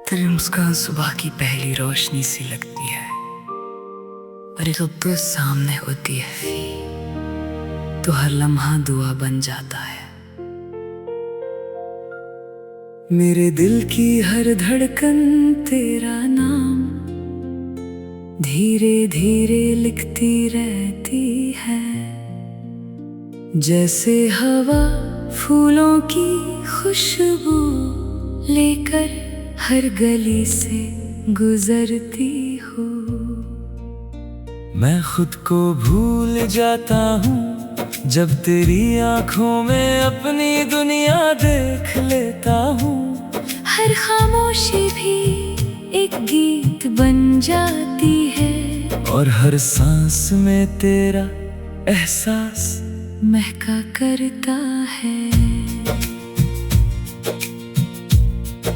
तेरी मुस्कान सुबह की पहली रोशनी सी लगती है, और जब तू सामने होती है तो हर लम्हा दुआ बन जाता है। मेरे दिल की हर धड़कन तेरा नाम धीरे धीरे लिखती रहती है, जैसे हवा फूलों की खुशबू लेकर हर गली से गुजरती हूँ। मैं खुद को भूल जाता हूँ जब तेरी आंखों में अपनी दुनिया देख लेता हूँ। हर खामोशी भी एक गीत बन जाती है, और हर सांस में तेरा एहसास महका करता है।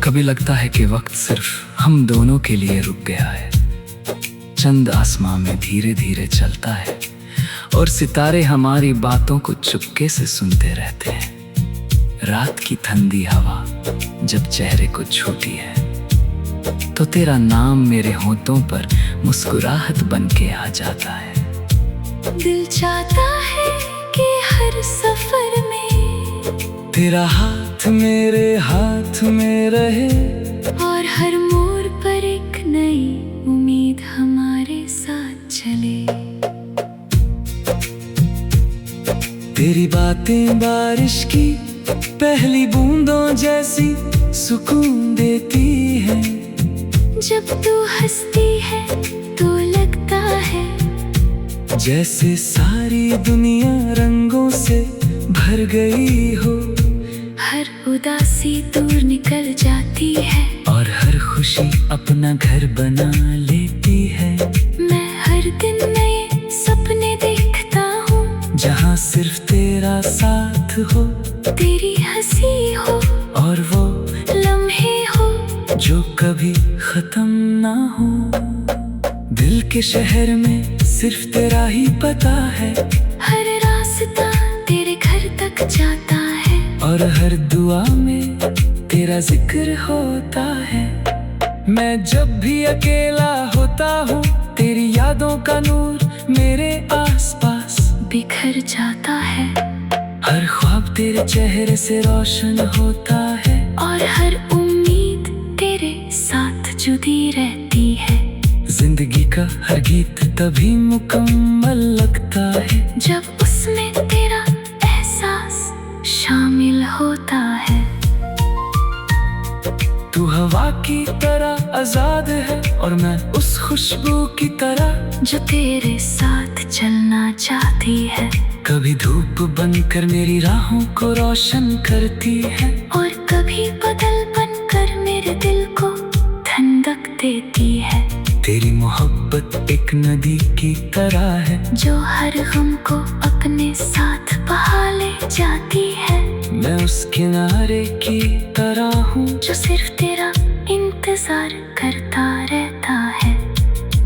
कभी लगता है कि वक्त सिर्फ हम दोनों के लिए रुक गया है। चंद आसमां में धीरे धीरे चलता है, और सितारे हमारी बातों को चुपके से सुनते रहते हैं। रात की ठंडी हवा जब चेहरे को छूती है, तो तेरा नाम मेरे होठों पर मुस्कुराहट बन के आ जाता है। दिल चाहता है कि हर सफर में तेरा हाथ मेरे हाथ में रहे, और हर मोड़ पर एक नई उम्मीद हमारे साथ चले। तेरी बातें बारिश की पहली बूंदों जैसी सुकून देती है। जब तू हंसती है तो लगता है जैसे सारी दुनिया रंगों से भर गई हो। हर उदासी दूर निकल जाती है, और हर खुशी अपना घर बना लेती है। मैं हर दिन नए सपने देखता हूँ, जहाँ सिर्फ तेरा साथ हो, तेरी हंसी हो, और वो लम्हे हो जो कभी खत्म ना हो। दिल के शहर में सिर्फ तेरा ही पता है, हर रास्ता तेरे घर तक जाता है, और हर दुआ में तेरा जिक्र होता है। मैं जब भी अकेला होता हूँ, तेरी यादों का नूर मेरे आसपास बिखर जाता है। हर ख्वाब तेरे चेहरे से रोशन होता है, और हर उम्मीद तेरे साथ जुड़ी रहती है। जिंदगी का हर गीत तभी मुकम्मल लगता है, जब उसमें तेरा एहसास शामिल होता है। तू हवा की तरह आजाद है, और मैं उस खुशबू की तरह जो तेरे साथ चलना चाहती है। कभी धूप बनकर मेरी राहों को रोशन करती है, और कभी बादल बनकर मेरे दिल को ठंडक देती है। तेरी मोहब्बत एक नदी की तरह है, जो हर गम को अपने साथ बहा ले जाती है। मैं उस किनारे की तरह हूँ, जो सिर्फ तेरा इंतजार करता रहता है।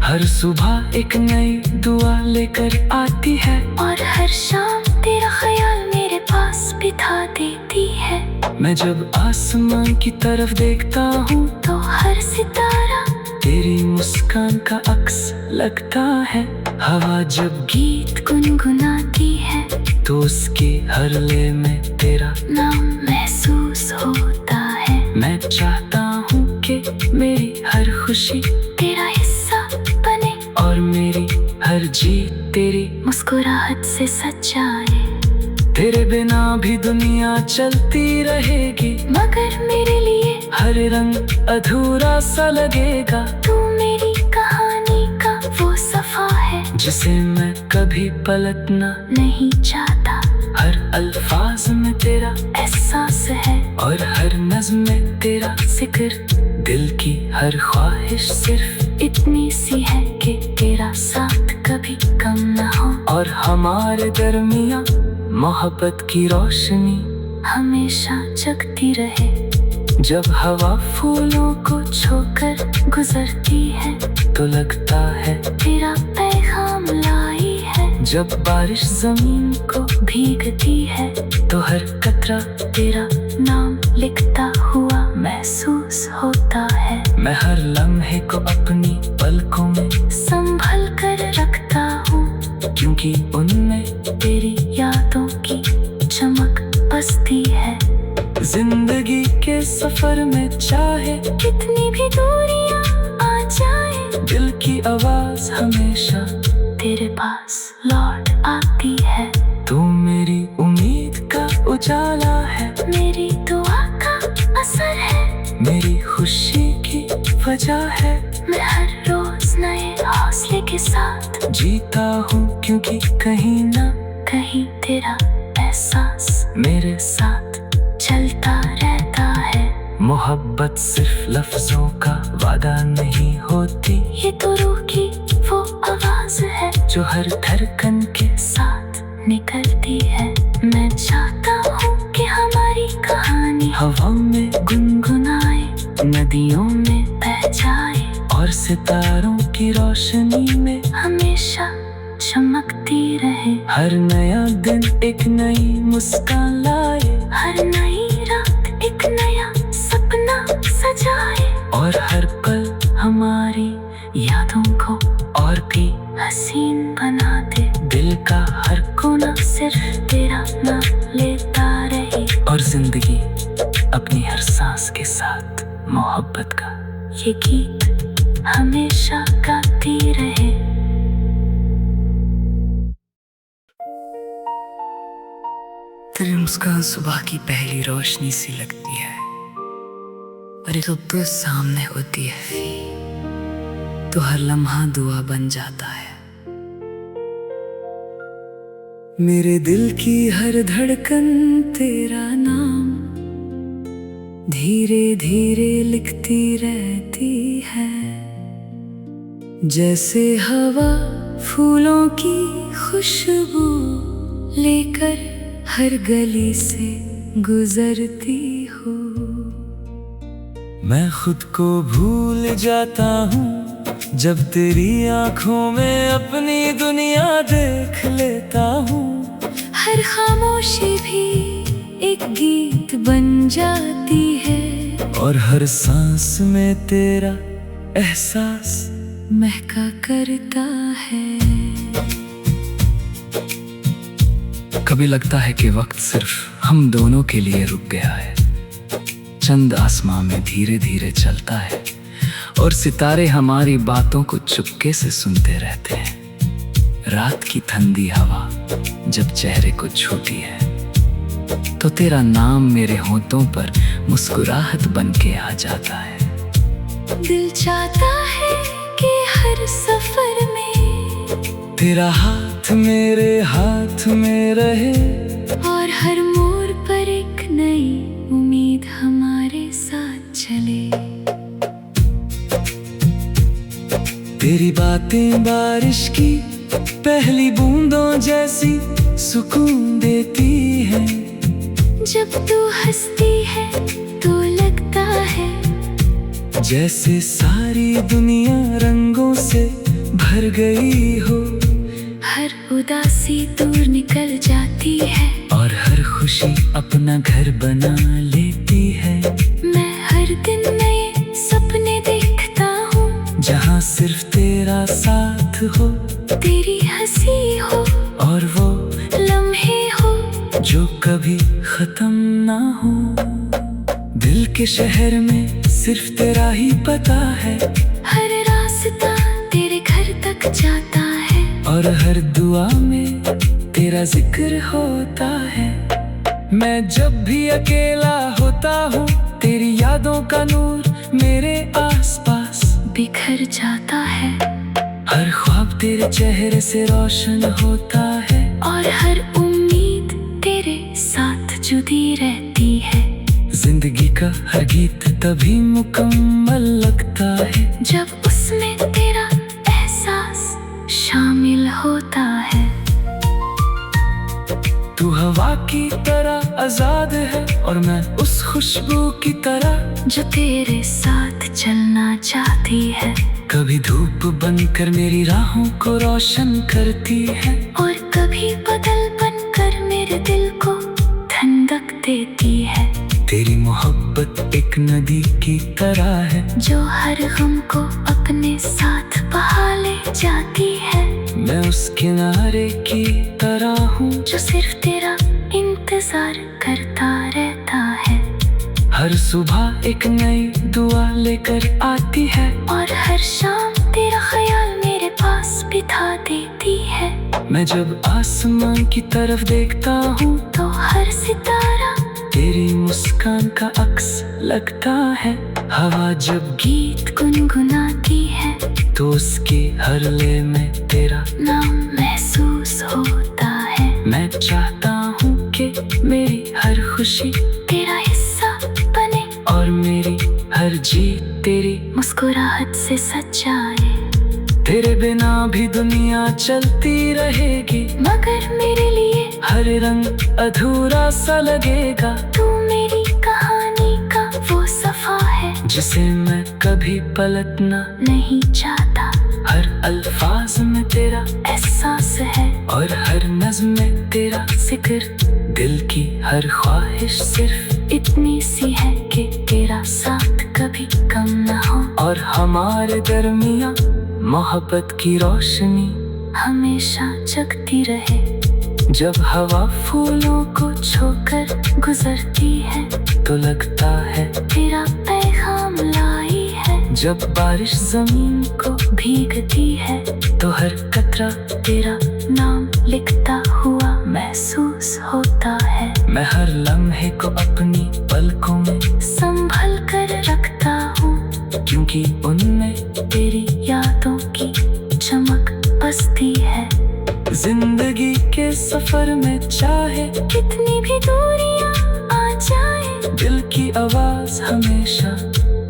हर सुबह एक नई दुआ लेकर आती है, और हर शाम तेरा ख्याल मेरे पास बिठा देती है। मैं जब आसमान की तरफ देखता हूँ, तो हर सितारा तेरी मुस्कान का अक्स लगता है। हवा जब गीत गुनगुनाती है, तो उसके हर लय में तेरा नाम महसूस होता है। मैं चाहता हूँ कि मेरी हर खुशी तेरा हिस्सा बने, और मेरी हर जीत तेरी मुस्कुराहट से सच जाए। तेरे बिना भी दुनिया चलती रहेगी, मगर मेरे लिए हर रंग अधूरा सा लगेगा। तू मेरी कहानी का वो सफा है, जिसे मैं कभी पलटना नहीं चाहता। हर अल्फाज में तेरा एहसास है, और हर नज़्म में तेरा जिक्र। दिल की हर ख्वाहिश सिर्फ इतनी सी है कि तेरा साथ कभी कम ना हो, और हमारे दरमियाँ मोहब्बत की रोशनी हमेशा जगती रहे। जब हवा फूलों को छोकर गुजरती है, तो लगता है तेरा पैगाम लाई है। जब बारिश जमीन को भीगती है, तो हर कतरा तेरा नाम लिखता हुआ महसूस होता है। मैं हर लम्हे को अपनी पलकों में संभल कर रखता हूँ, क्योंकि उनमें तेरी यादों की चमक बसती है। जिंदगी के सफर में चाहे कितनी भी दूरियां आ जाए, दिल की आवाज हमेशा तेरे पास लौट आती है। तू मेरी उम्मीद का उजाला है, मेरी दुआ का असर है, मेरी खुशी की वजह है। मैं हर रोज नए हौसले के साथ जीता हूँ, क्योंकि कहीं ना कहीं तेरा एहसास मेरे साथ चलता रहता है। मोहब्बत सिर्फ लफ्जों का वादा नहीं होती, ये तो रूह की वो आवाज है जो हर धड़कन के साथ निकलती है। मैं चाहता हूँ कि हमारी कहानी हवा में गुनगुनाए, नदियों में बह जाए और सितारों की रोशनी में हमेशा चमकती रहे। हर नया दिन एक नई मुस्कान लाए, हर नई रात एक नया सपना सजाए, और हर पल हमारी यादों को और भी हसीन बना दे। दिल का हर कोना सिर्फ तेरा नाम लेता रहे, और जिंदगी अपनी हर सांस के साथ मोहब्बत का ये गीत हमेशा गाती रहे। तेरी मुस्कान सुबह की पहली रोशनी सी लगती है, और जब तू सामने होती है तो हर लम्हा दुआ बन जाता है। मेरे दिल की हर धड़कन तेरा नाम धीरे धीरे लिखती रहती है, जैसे हवा फूलों की खुशबू लेकर हर गली से गुजरती हूँ। मैं खुद को भूल जाता हूँ जब तेरी आँखों में अपनी दुनिया देख लेता हूँ। हर खामोशी भी एक गीत बन जाती है, और हर सांस में तेरा एहसास महका करता है। कभी लगता है कि वक्त सिर्फ हम दोनों के लिए रुक गया है। चंद आसमां में धीरे धीरे चलता है, और सितारे हमारी बातों को चुपके से सुनते रहते हैं। रात की ठंडी हवा जब चेहरे को छूती है, तो तेरा नाम मेरे होठों पर मुस्कुराहट बन के आ जाता है। दिल चाहता है कि हर सफर में तेरा हाथ मेरे हाथ में रहे, और हर मोड़ पर एक नई उम्मीद हमारे साथ चले। तेरी बातें बारिश की पहली बूंदों जैसी सुकून देती है। जब तू हंसती है तो लगता है जैसे सारी दुनिया रंगों से भर गई हो। हर उदासी दूर निकल जाती है, और हर खुशी अपना घर बना लेती है। मैं हर दिन नए सपने देखता हूँ, जहाँ सिर्फ तेरा साथ हो, तेरी हंसी हो, और वो लम्हे हो जो कभी खत्म ना हो। दिल के शहर में सिर्फ तेरा ही पता है, हर रास्ता तेरे घर तक जाता है, और हर दुआ में तेरा जिक्र होता है। मैं जब भी अकेला होता हूँ, तेरी यादों का नूर मेरे आसपास बिखर जाता है। हर ख्वाब तेरे चेहरे से रोशन होता है, और हर उम्मीद तेरे साथ जुड़ी रहती है। जिंदगी का हर गीत तभी मुकम्मल लगता है, जब उसमें तेरा एहसास शामिल होता है। तू हवा की तरह आजाद है, और मैं उस खुशबू की तरह जो तेरे साथ चलना चाहती है। कभी धूप बनकर मेरी राहों को रोशन करती है, और कभी बादल बनकर मेरे दिल को ठंडक देती है। तेरी मोहब्बत एक नदी की तरह है जो हर गम को अपने साथ बहा ले जाती है। मैं उस किनारे की तरह हूँ जो सिर्फ तेरा इंतजार करता रहता है। हर सुबह एक नई दुआ लेकर आती है और हर शाम तेरा ख्याल मेरे पास बिठा देती है। मैं जब आसमान की तरफ देखता हूँ तो हर सितारा तेरी मुस्कान का अक्स लगता है। हवा जब गीत गुनगुनाती है तो उसके हर लय में तेरा नाम महसूस होता है। मैं चाहता हूँ कि मेरी हर खुशी तेरा हिस्सा बने और मेरी हर जीत तेरी मुस्कुराहट से सजाए। तेरे बिना भी दुनिया चलती रहेगी मगर मेरे लिए हर रंग अधूरा सा लगेगा। तू मेरी कहानी का वो सफा है जिसे मैं कभी पलटना नहीं चाहता। हर अल्फाज में तेरा एहसास है और हर नज़्म में तेरा जिक्र। दिल की हर ख्वाहिश सिर्फ इतनी सी है कि तेरा साथ कभी कम न हो। और हमारे दरमियाँ मोहब्बत की रोशनी हमेशा जगती रहे। जब हवा फूलों को छोकर गुजरती है तो लगता है तेरा पैगाम लाई है। जब बारिश जमीन को भीगती है तो हर कतरा तेरा नाम लिखता हुआ महसूस होता है। मैं हर लम्हे को अपनी पलकों में संभल कर रखता हूँ क्योंकि उनमें तेरी यादों की चमक बसती है। जिंदगी के सफर में चाहे कितनी भी दूरियां आ जाए दिल की आवाज हमेशा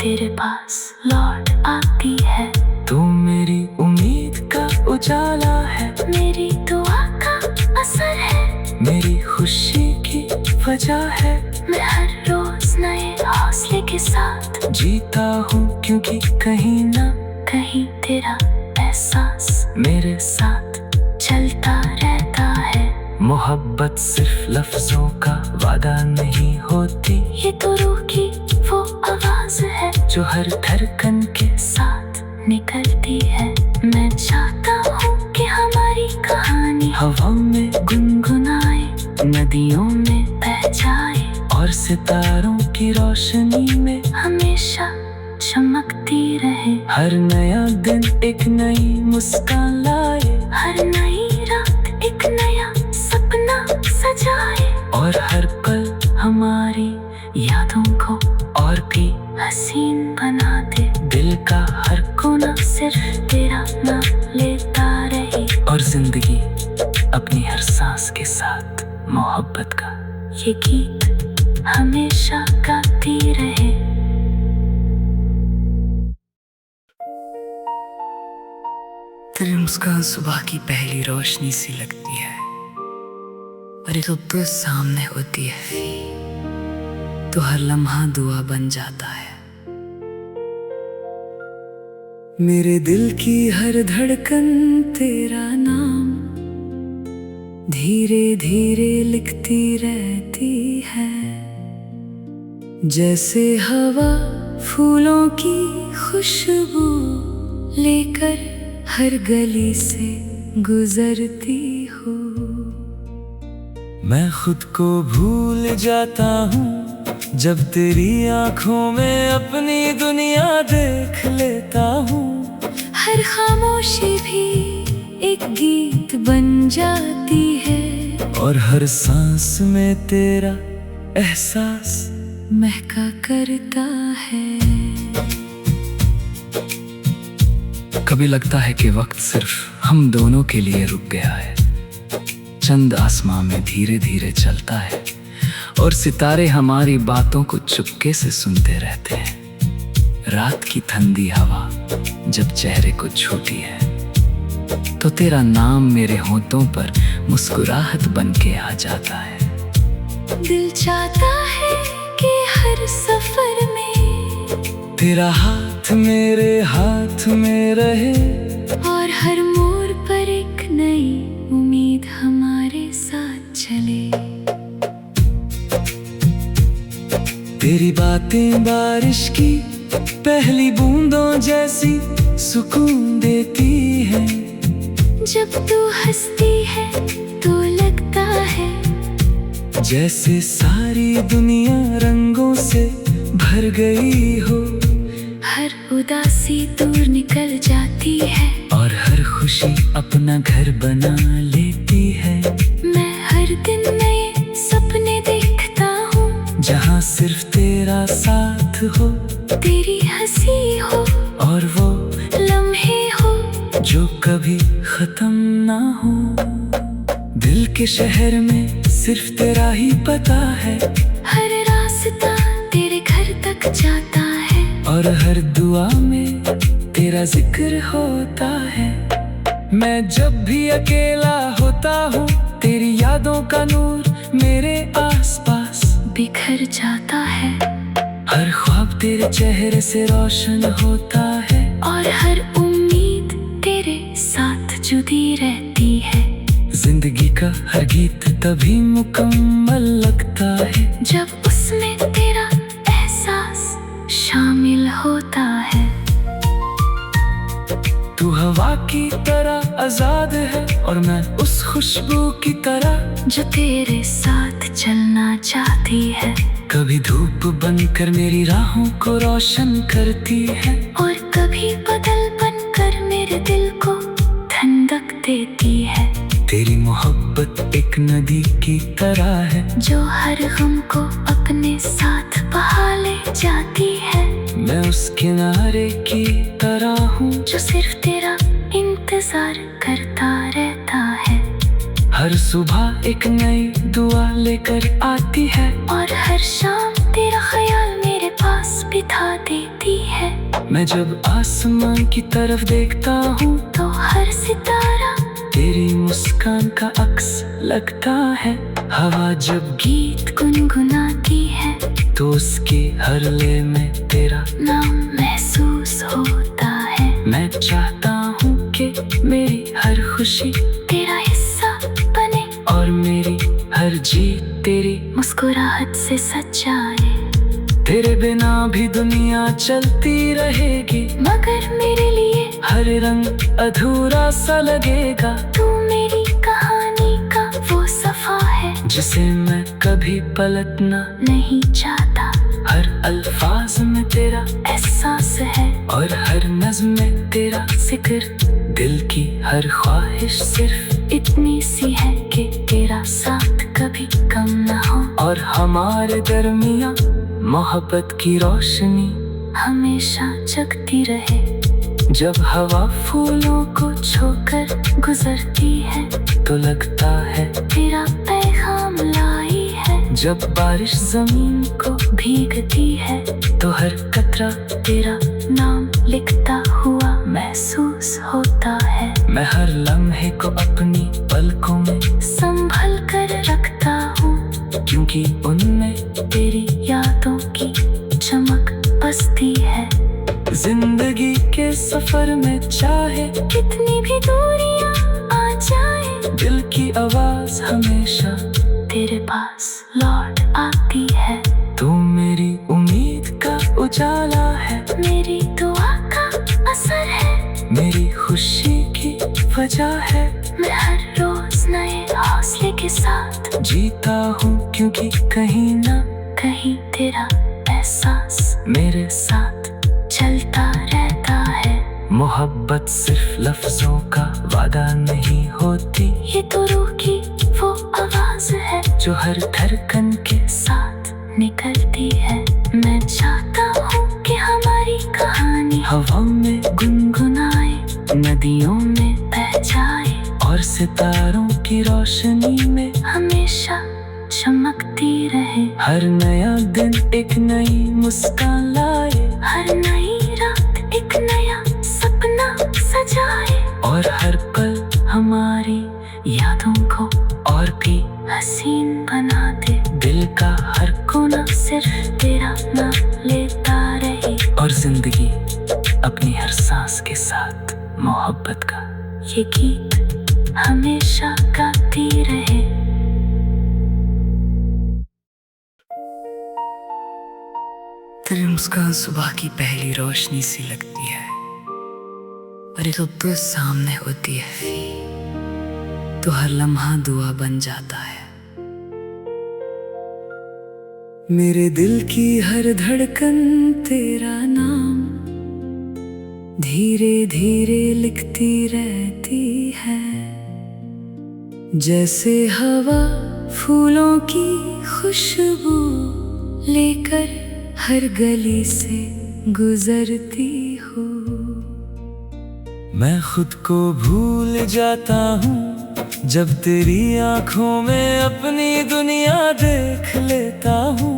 तेरे पास लौट आती है। तू मेरी उम्मीद का उजाला है मेरी दुआ का असर है मेरी खुशी की वजह है। मैं हर रोज नए हौसले के साथ जीता हूँ क्योंकि कहीं ना कहीं तेरा एहसास मेरे साथ चलता रहता है। मोहब्बत सिर्फ लफ्जों का वादा नहीं होती ये तो रूह की वो आवाज है जो हर धड़कन के साथ निकलती है। मैं चाहता हूँ कि हमारी कहानी हवा में गुनगुनाए नदियों में बह जाए और सितारों की रोशनी में हमेशा चमकती रहे। हर नया दिन एक नई मुस्कान लाए हर नई रात एक नया सपना सजाए और हर पल हमारी यादों को और भी हसीन बना दे। दिल का हर कोना सिर्फ तेरा नाम लेता रहे और जिंदगी अपनी हर सांस के साथ मोहब्बत का ये गीत हमेशा गाती रहे। तेरी मुस्कान सुबह की पहली रोशनी सी लगती है और एक तो सामने होती है तो हर लम्हा दुआ बन जाता है। मेरे दिल की हर धड़कन तेरा नाम धीरे धीरे लिखती रहती है। जैसे हवा फूलों की खुशबू लेकर हर गली से गुजरती हूँ। मैं खुद को भूल जाता हूँ जब तेरी आँखों में अपनी दुनिया देख लेता हूँ। हर खामोशी भी एक गीत बन जाती है और हर सांस में तेरा एहसास महका करता है। कभी लगता है कि वक्त सिर्फ हम दोनों के लिए रुक गया है। चंद आसमां में धीरे धीरे चलता है और सितारे हमारी बातों को चुपके से सुनते रहते हैं। रात की ठंडी हवा जब चेहरे को छूती है तो तेरा नाम मेरे होठों पर मुस्कुराहट बन के आ जाता है। दिल चाहता है कि हर सफर में तेरा हाथ मेरे हाथ में रहे और हर मोड़ पर एक नई उम्मीद हमारे साथ चले। तेरी बातें बारिश की पहली बूंदों जैसी सुकून देती है। जब तू हंसती है तो लगता है जैसे सारी दुनिया रंगों से भर गई हो। हर उदासी दूर निकल जाती है और हर खुशी अपना घर बना लेती है। मैं हर दिन नए सपने देखता हूँ जहाँ सिर्फ तेरा साथ हो, तेरी हंसी हो और वो लम्हे हो जो कभी खत्म ना हो। दिल के शहर में सिर्फ तेरा ही पता है। हर रास्ता तेरे घर तक जाता है और हर दुआ में तेरा जिक्र होता है। मैं जब भी अकेला होता हूँ, तेरी यादों का नूर मेरे आसपास बिखर जाता है। हर ख्वाब तेरे चेहरे से रोशन होता है और हर उम्मीद तेरे साथ जुड़ी रहती है। जिंदगी का हर गीत तभी मुकम्मल लगता है जब उसमें तेरा एहसास शामिल होता है। तू हवा की तरह आजाद है और मैं उस खुशबू की तरह जो तेरे साथ चलना चाहती है। कभी धूप बनकर मेरी राहों को रोशन करती है और कभी बादल बनकर मेरे दिल को ठंडक देती है। तेरी मोहब्बत एक नदी की तरह है जो हर गम को अपने साथ बहा ले जाती है। मैं उस किनारे की तरह हूँ जो सिर्फ तेरा इंतजार करता रहता है। हर सुबह एक नई दुआ लेकर आती है और हर शाम तेरा ख्याल मेरे पास बिठा देती है। मैं जब आसमान की तरफ देखता हूँ तो हर सितारा तेरी मुस्कान का अक्स लगता है। हवा जब गीत गुनगुनाती है तो उसके हर लय में तेरा नाम महसूस होता है। मैं चाहता हूँ कि मेरी हर खुशी तेरा हिस्सा बने और मेरी हर जीत तेरी मुस्कुराहट से सच्चाई। तेरे बिना भी दुनिया चलती रहेगी मगर मेरे लिए हर रंग अधूरा सा लगेगा। तू मेरी कहानी का वो सफा है जिसे मैं कभी पलटना नहीं चाहता। हर अल्फाज में तेरा एहसास है और हर नज़्म में तेरा जिक्र। दिल की हर ख्वाहिश सिर्फ इतनी सी है कि तेरा साथ कभी कम न हो। और हमारे दरमियाँ मोहब्बत की रोशनी हमेशा जगती रहे। जब हवा फूलों को छोकर गुजरती है तो लगता है तेरा पैगाम लाई है। जब बारिश जमीन को भीगती है तो हर कतरा तेरा नाम लिखता हुआ महसूस होता है। मैं हर लम्हे को अपनी पलकों में संभल कर रखता हूँ क्योंकि उनमें तेरी यादों की चमक बसती है। जिंदगी के सफर में चाहे कितनी भी दूरियां आ जाए, दिल की आवाज हमेशा तेरे पास लौट आती है। तू मेरी उम्मीद का उजाला है, मेरी दुआ का असर है, मेरी खुशी की वजह है। मैं हर रोज नए हौसले के साथ जीता हूँ क्योंकि कहीं ना कहीं तेरा एहसास मेरे साथ चलता रहता है। मोहब्बत सिर्फ लफ्जों का वादा नहीं होती, ये तो रूह की वो आवाज है जो हर धड़कन के साथ निकलती है। मैं चाहता हूँ कि हमारी कहानी हवा में गुनगुनाए, नदियों में बह जाए और सितारों की रोशनी में हमेशा चमकती रहे। हर नया दिन एक नई मुस्कान लाए, हर नई रात एक नया सपना सजाए और हर पल हमारी यादों को और भी हसीन बना दे। दिल का हर कोना सिर्फ तेरा नाम लेता रहे और जिंदगी अपनी हर सांस के साथ मोहब्बत का ये गीत हमेशा गाती रहे। तेरी मुस्कान सुबह की पहली रोशनी सी लगती है, और जब तू सामने होती है तो हर लम्हा दुआ बन जाता है। मेरे दिल की हर धड़कन तेरा नाम धीरे धीरे लिखती रहती है, जैसे हवा फूलों की खुशबू लेकर हर गली से गुजरती हूँ। मैं खुद को भूल जाता हूँ जब तेरी आंखों में अपनी दुनिया देख लेता हूँ।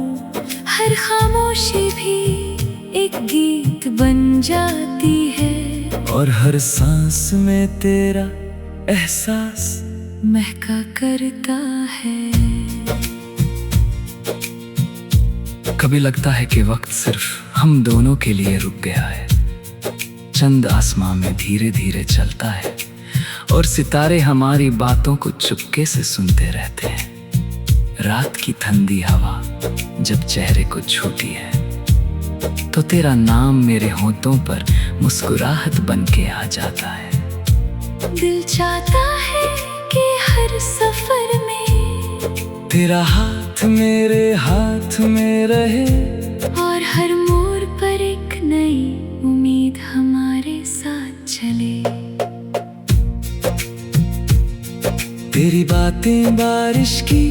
हर खामोशी भी एक गीत बन जाती है, और हर सांस में तेरा एहसास महका करता है। कभी लगता है कि वक्त सिर्फ हम दोनों के लिए रुक गया है। चंद आसमां में धीरे धीरे चलता है, और सितारे हमारी बातों को चुपके से सुनते रहते हैं। रात की ठंडी हवा जब चेहरे को छूती है तो तेरा नाम मेरे होठों पर मुस्कुराहट बन के आ जाता है। दिल चाहता है कि हर सफर में तेरा हाथ मेरे हाथ में रहे, और हर मोड़ पर एक नई उम्मीद हमारे साथ चले। तेरी बातें बारिश की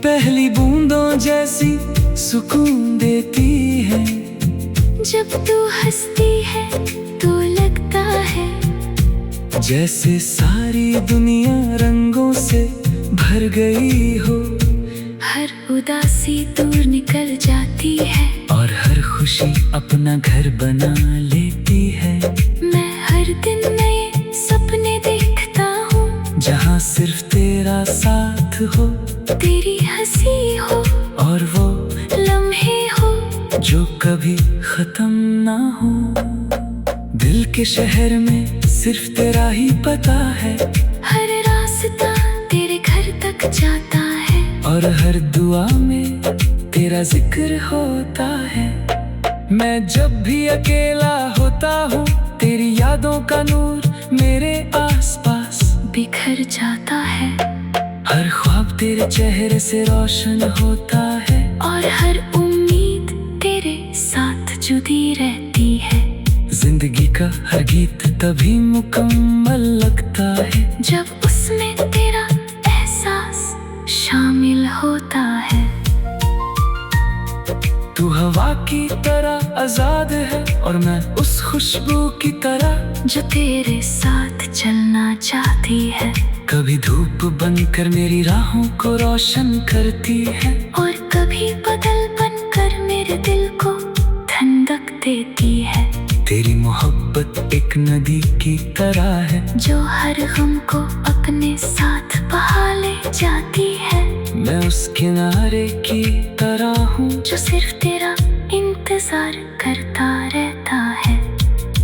पहली बूंदों जैसी सुकून देती हैं। जब तू हंसती है तो लगता है जैसे सारी दुनिया रंगों से भर गई हो। हर उदासी दूर निकल जाती है, और हर खुशी अपना घर बना लेती है। मैं हर दिन नए सपने देखता हूँ, जहाँ सिर्फ तेरा साथ हो, तेरी हंसी हो, और वो लम्हे हो जो कभी खत्म ना हो। दिल के शहर में सिर्फ तेरा ही पता है, हर रास्ता तेरे घर तक जाता है, और हर दुआ में तेरा जिक्र होता है। मैं जब भी अकेला होता हूँ तेरी यादों का नूर मेरे आसपास बिखर जाता है। हर ख्वाब तेरे चेहरे से रोशन होता है, और हर उम्मीद तेरे साथ जुड़ी रहती है। जिंदगी का हर गीत तभी मुकम्मल लगता है जब उसमें तेरा एहसास शामिल होता है। तू हवा की तरह आजाद है, और मैं उस खुशबू की तरह जो तेरे साथ चलना चाहती है। कभी धूप बनकर मेरी राहों को रोशन करती है, और कभी बादल बनकर मेरे दिल को ठंडक देती है। तेरी मोहब्बत एक नदी की तरह है जो हर गम को अपने साथ बहा ले जाती है। मैं उस किनारे की तरह हूँ जो सिर्फ तेरा इंतजार करता रहता है।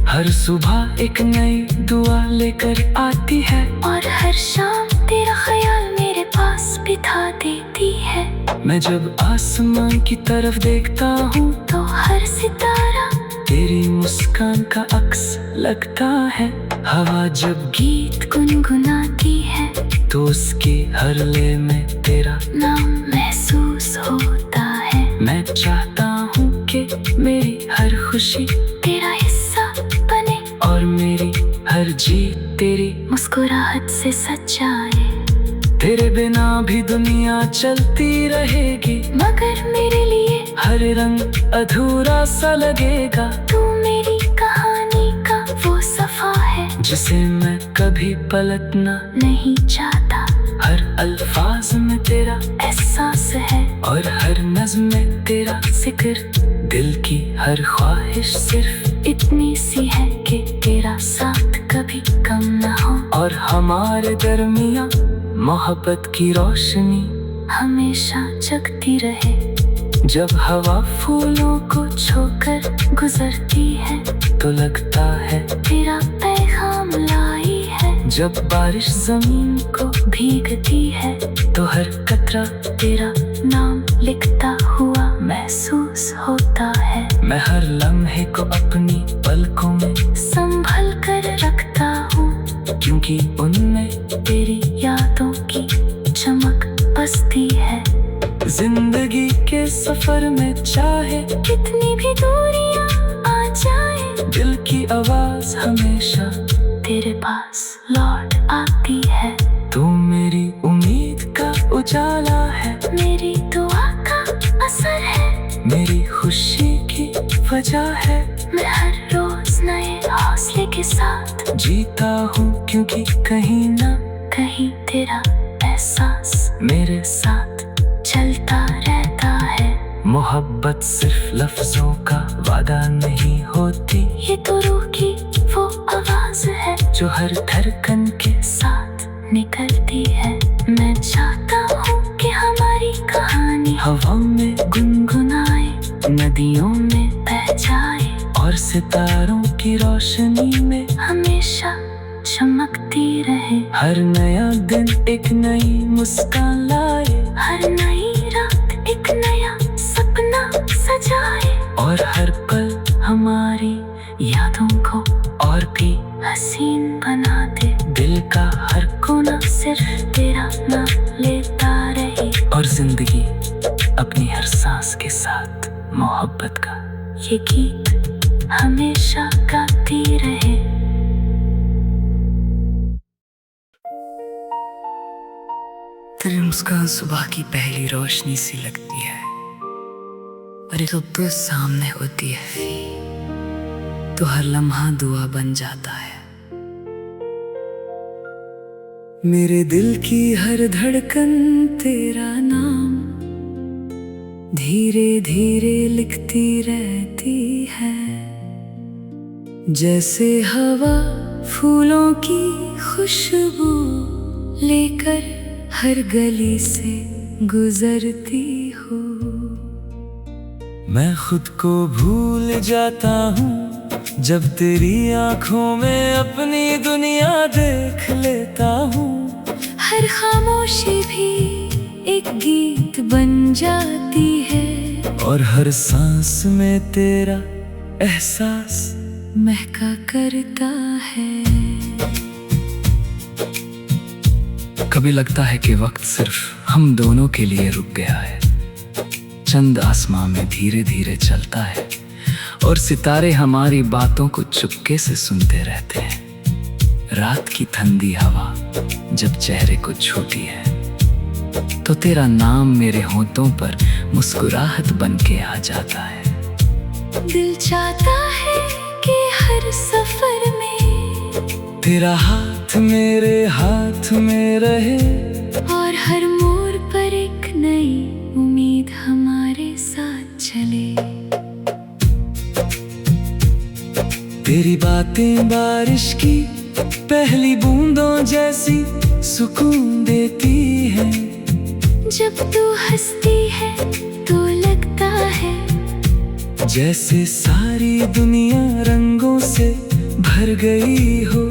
हर सुबह एक नई दुआ लेकर आती है, और हर शाम तेरा ख्याल मेरे पास बिठा देती है। मैं जब आसमान की तरफ देखता हूँ तो हर सितारा तेरी मुस्कान का अक्स लगता है। हवा जब गीत गुनगुनाती है तो उसके हर लय में तेरा नाम महसूस होता है। मैं चाहता हूँ कि मेरी हर खुशी तेरा हिस्सा बने, और मेरी हर जीत तेरी मुस्कुराहट से सच्चाई। तेरे बिना भी दुनिया चलती रहेगी, मगर मेरे लिए हर रंग अधूरा सा लगेगा। तू मेरी कहानी का वो सफा है जिसे मैं कभी पलटना नहीं चाहता। हर अल्फाज में तेरा एहसास है, और हर नज़्म में तेरा जिक्र। दिल की हर ख्वाहिश सिर्फ इतनी सी है कि तेरा साथ कभी कम न हो, और हमारे दरमियाँ मोहब्बत की रोशनी हमेशा जगती रहे। जब हवा फूलों को छोकर गुजरती है तो लगता है तेरा पैगाम लाई है। जब बारिश जमीन को भीगती है तो हर कतरा तेरा नाम लिखता हुआ महसूस होता है। मैं हर लम्हे को अपनी पलकों में संभल कर रखता हूँ, क्योंकि उनमें तेरी यादों की चमक बसती है। जिंदगी के सफर में चाहे कितनी भी दूरियां आ जाए, दिल की आवाज हमेशा तेरे पास लौट आती है। तू मेरी उम्मीद का उजाला है, मेरी दुआ का असर है, मेरी खुशी की वजह है। मैं हर रोज नए हौसले के साथ जीता हूँ, क्योंकि कहीं ना कहीं तेरा एहसास मेरे साथ चलता रहता है। मोहब्बत सिर्फ लफ्जों का वादा नहीं होती, ये तो रूह की वो आवाज है जो हर धड़कन के साथ निकलती है। मैं चाहता हूँ कि हमारी कहानी हवा में गुनगुनाए, नदियों में बह जाए और सितारों की रोशनी में हमेशा चमकती रहे। हर नया दिन एक नई मुस्कान लाए, हर नई रात एक नया सपना सजाए, और हर पल हमारी यादों को और भी हसीन बना दे। दिल का हर कोना सिर्फ तेरा नाम लेता रहे, और जिंदगी अपनी हर सांस के साथ मोहब्बत का ये गीत हमेशा गाती रहे। तेरी मुस्कान सुबह की पहली रोशनी सी लगती है, और एक तो सामने होती है तो हर लम्हा दुआ बन जाता है। मेरे दिल की हर धड़कन तेरा नाम धीरे धीरे लिखती रहती है, जैसे हवा फूलों की खुशबू लेकर हर गली से गुजरती हूँ। मैं खुद को भूल जाता हूँ जब तेरी आंखों में अपनी दुनिया देख लेता हूँ। हर खामोशी भी एक गीत बन जाती है, और हर सांस में तेरा एहसास महका करता है। कभी लगता है कि वक्त सिर्फ हम दोनों के लिए रुक गया है। चंद आसमां में धीरे धीरे चलता है, और सितारे हमारी बातों को चुपके से सुनते रहते हैं। रात की ठंडी हवा जब चेहरे को छूती है, तो तेरा नाम मेरे होठों पर मुस्कुराहट बन के आ जाता है। दिल चाहता है कि हर सफर में तेरा हाथ मेरे हाथ में रहे, और हर मोड़ पर एक नई उम्मीद हमारे साथ चले। तेरी बातें बारिश की पहली बूंदों जैसी सुकून देती हैं। जब तू हंसती है तो लगता है जैसे सारी दुनिया रंगों से भर गई हो।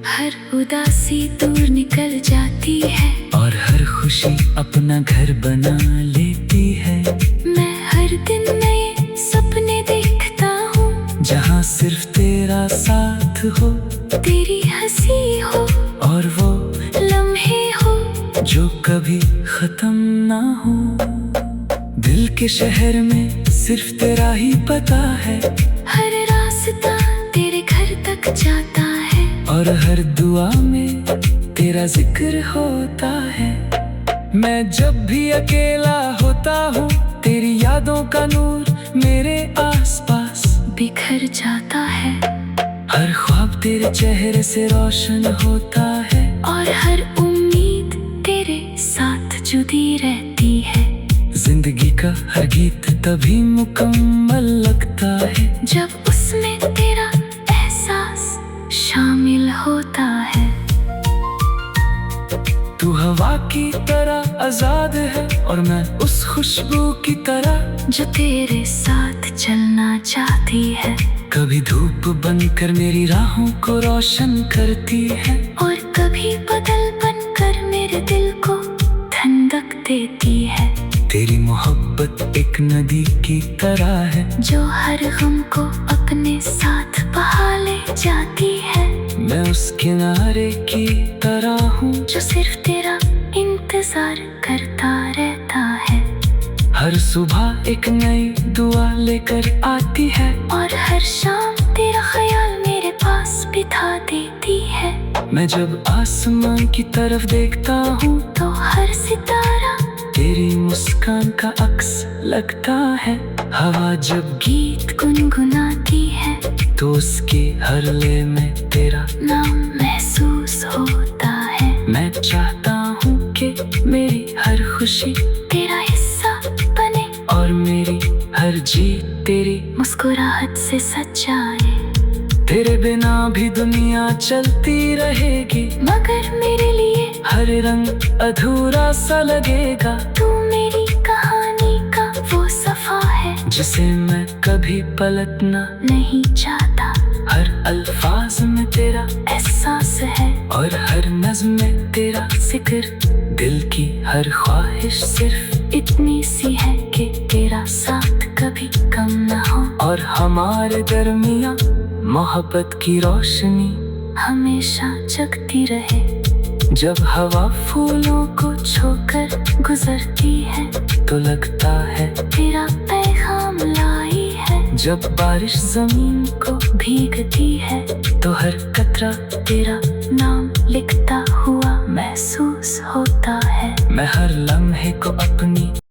हर उदासी दूर निकल जाती है, और हर खुशी अपना घर बना लेती है। मैं हर दिन नए सपने देखता हूँ, जहाँ सिर्फ तेरा साथ हो, तेरी हंसी हो, और वो लम्हे हो जो कभी खत्म ना हो। दिल के शहर में सिर्फ तेरा ही पता है, हर रास्ता तेरे घर तक जाता है, और हर दुआ में तेरा जिक्र होता है। मैं जब भी अकेला होता हूँ, तेरी यादों का नूर मेरे आसपास बिखर जाता है। हर ख्वाब तेरे चेहरे से रोशन होता है, और हर उम्मीद तेरे साथ जुड़ी रहती है। जिंदगी का हर गीत तभी मुकम्मल लगता है, जब उसमें तेरा एहसास शामिल होता है। तू हवा की तरह आजाद है, और मैं उस खुशबू की तरह जो तेरे साथ चलना चाहती है। कभी धूप बनकर मेरी राहों को रोशन करती है, और कभी बादल बनकर मेरे दिल को ठंडक देती है। तेरी मोहब्बत एक एक नदी की तरह है जो हर गम को अपने साथ बहा ले जाती है। मैं उस किनारे की तरह हूँ जो सिर्फ तेरा इंतजार करता रहता है। हर सुबह एक नई दुआ लेकर आती है और हर शाम तेरा ख्याल मेरे पास बिठा देती है। मैं जब आसमान की तरफ देखता हूँ तो हर सितारा तेरी मुस्कान का अक्स लगता है। हवा जब गीत गुनगुनाती है तो उसके हर लय में तेरा नाम महसूस होता है। मैं चाहता हूँ कि मेरी हर खुशी तेरा हिस्सा बने और मेरी हर जीत तेरी मुस्कुराहट से सच्चाए। तेरे बिना भी दुनिया चलती रहेगी मगर मेरे लिए हर रंग अधूरा सा लगेगा। तू मेरी कहानी का वो सफा है जिसे मैं कभी पलटना नहीं चाहता। हर अल्फाज में तेरा एहसास है और हर नज़्म में तेरा जिक्र। दिल की हर ख्वाहिश सिर्फ इतनी सी है कि तेरा साथ कभी कम न हो। और हमारे दरमियाँ मोहब्बत की रोशनी हमेशा जगती रहे। जब हवा फूलों को छोकर गुजरती है तो लगता है तेरा पैगाम लाई है। जब बारिश जमीन को भीगती है तो हर कतरा तेरा नाम लिखता हुआ महसूस होता है। मैं हर लम्हे को अपनी